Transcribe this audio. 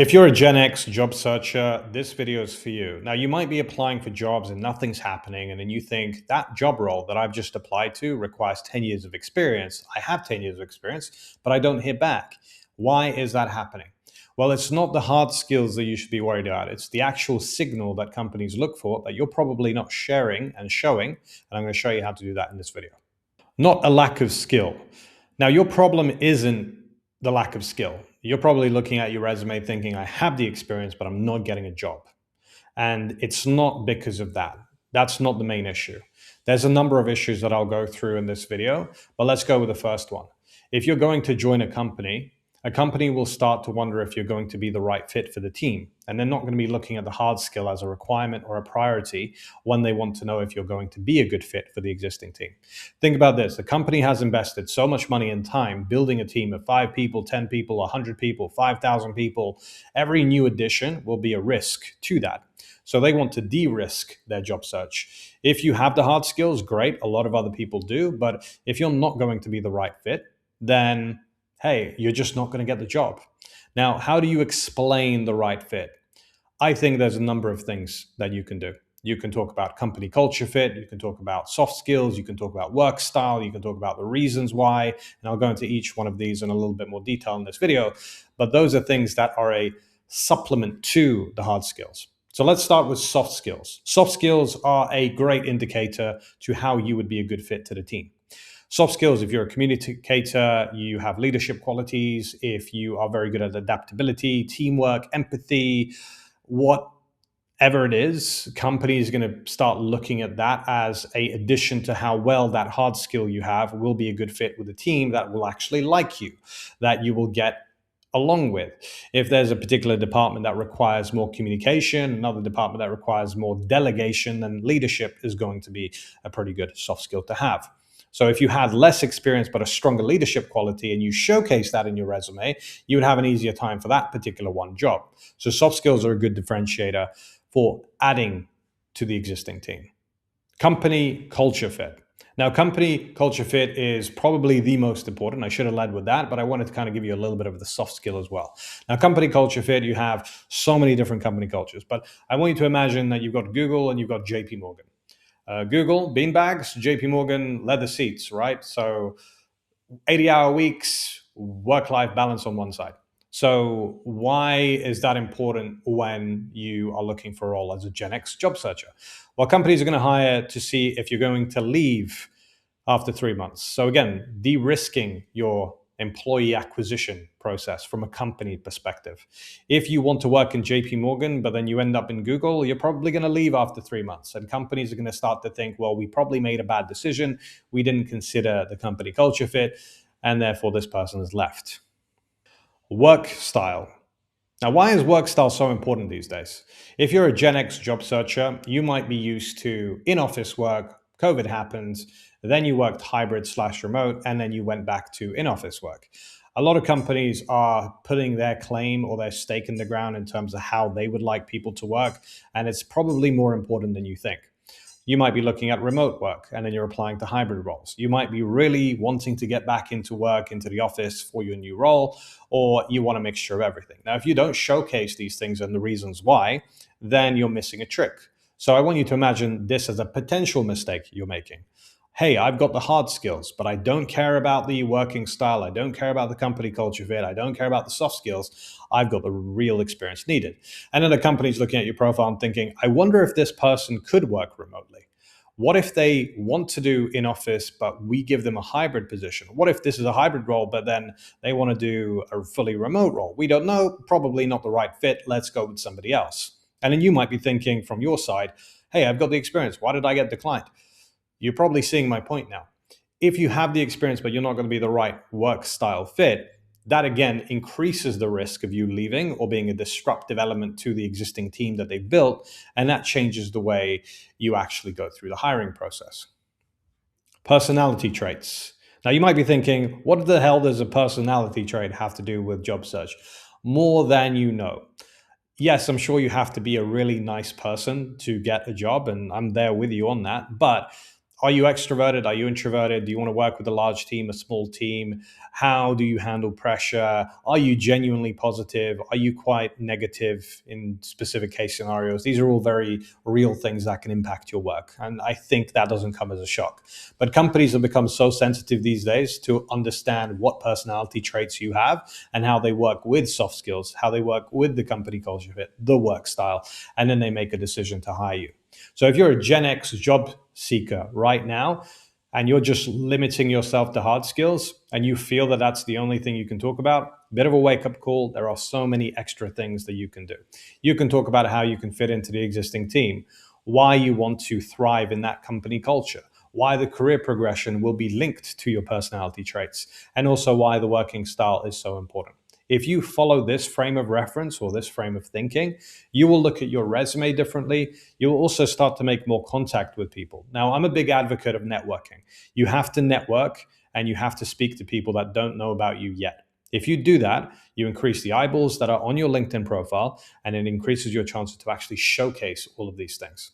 If you're a Gen X job searcher, this video is for you. Now, you might be applying for jobs and nothing's happening, and then you think that job role that I've just applied to requires 10 years of experience. I have 10 years of experience, but I don't hear back. Why is that happening? Well, it's not the hard skills that you should be worried about. It's the actual signal that companies look for that you're probably not sharing and showing. And I'm going to show you how to do that in this video. Not a lack of skill. Now, your problem isn't the lack of skill. You're probably looking at your resume thinking, I have the experience, but I'm not getting a job. And it's not because of that. That's not the main issue. There's a number of issues that I'll go through in this video, but let's go with the first one. If you're going to join a company will start to wonder if you're going to be the right fit for the team. And they're not going to be looking at the hard skill as a requirement or a priority when they want to know if you're going to be a good fit for the existing team. Think about this. The company has invested so much money and time building a team of 5 people, 10 people, 100 people, 5,000 people. Every new addition will be a risk to that. So they want to de-risk their job search. If you have the hard skills, great. A lot of other people do. But if you're not going to be the right fit, then hey, you're just not going to get the job. Now, how do you explain the right fit? I think there's a number of things that you can do. You can talk about company culture fit. You can talk about soft skills. You can talk about work style. You can talk about the reasons why. And I'll go into each one of these in a little bit more detail in this video. But those are things that are a supplement to the hard skills. So let's start with soft skills. Soft skills are a great indicator to how you would be a good fit to the team. Soft skills, if you're a communicator, you have leadership qualities, if you are very good at adaptability, teamwork, empathy, whatever it is, companies are going to start looking at that as an addition to how well that hard skill you have will be a good fit with a team that will actually like you, that you will get along with. If there's a particular department that requires more communication, another department that requires more delegation, then leadership is going to be a pretty good soft skill to have. So if you had less experience but a stronger leadership quality and you showcase that in your resume, you would have an easier time for that particular one job. So soft skills are a good differentiator for adding to the existing team. Company culture fit. Now, company culture fit is probably the most important. I should have led with that, but I wanted to kind of give you a little bit of the soft skill as well. Now, company culture fit, you have so many different company cultures, but I want you to imagine that you've got Google and you've got JP Morgan. Google, beanbags, JP Morgan, leather seats, right? So 80-hour weeks, work-life balance on one side. So why is that important when you are looking for a role as a Gen X job searcher? Well, companies are going to hire to see if you're going to leave after 3 months. So again, de-risking your employee acquisition process from a company perspective. If you want to work in JP Morgan, but then you end up in Google, you're probably going to leave after 3 months. And companies are going to start to think, well, we probably made a bad decision. We didn't consider the company culture fit, and therefore this person has left. Work style. Now, why is work style so important these days? If you're a Gen X job searcher, you might be used to in-office work. COVID happened, then you worked hybrid/remote, and then you went back to in-office work. A lot of companies are putting their claim or their stake in the ground in terms of how they would like people to work, and it's probably more important than you think. You might be looking at remote work and then you're applying to hybrid roles. You might be really wanting to get back into work, into the office for your new role, or you want a mixture of everything. Now, if you don't showcase these things and the reasons why, then you're missing a trick. So I want you to imagine this as a potential mistake you're making. Hey, I've got the hard skills, but I don't care about the working style. I don't care about the company culture fit. I don't care about the soft skills. I've got the real experience needed. And then the company's looking at your profile and thinking, I wonder if this person could work remotely. What if they want to do in office, but we give them a hybrid position? What if this is a hybrid role, but then they want to do a fully remote role? We don't know, probably not the right fit. Let's go with somebody else. And then you might be thinking from your side, hey, I've got the experience. Why did I get declined? You're probably seeing my point now. If you have the experience, but you're not going to be the right work style fit, that again increases the risk of you leaving or being a disruptive element to the existing team that they've built. And that changes the way you actually go through the hiring process. Personality traits. Now, you might be thinking, what the hell does a personality trait have to do with job search? More than you know. Yes, I'm sure you have to be a really nice person to get a job, and I'm there with you on that. But Are you extroverted? Are you introverted? Do you want to work with a large team, a small team? How do you handle pressure? Are you genuinely positive? Are you quite negative in specific case scenarios? These are all very real things that can impact your work. And I think that doesn't come as a shock. But companies have become so sensitive these days to understand what personality traits you have and how they work with soft skills, how they work with the company culture fit, the work style, and then they make a decision to hire you. So if you're a Gen X job seeker right now, and you're just limiting yourself to hard skills and you feel that that's the only thing you can talk about, a bit of a wake up call. There are so many extra things that you can do. You can talk about how you can fit into the existing team, why you want to thrive in that company culture, why the career progression will be linked to your personality traits, and also why the working style is so important. If you follow this frame of reference or this frame of thinking, you will look at your resume differently. You'll also start to make more contact with people. Now, I'm a big advocate of networking. You have to network and you have to speak to people that don't know about you yet. If you do that, you increase the eyeballs that are on your LinkedIn profile and it increases your chances to actually showcase all of these things.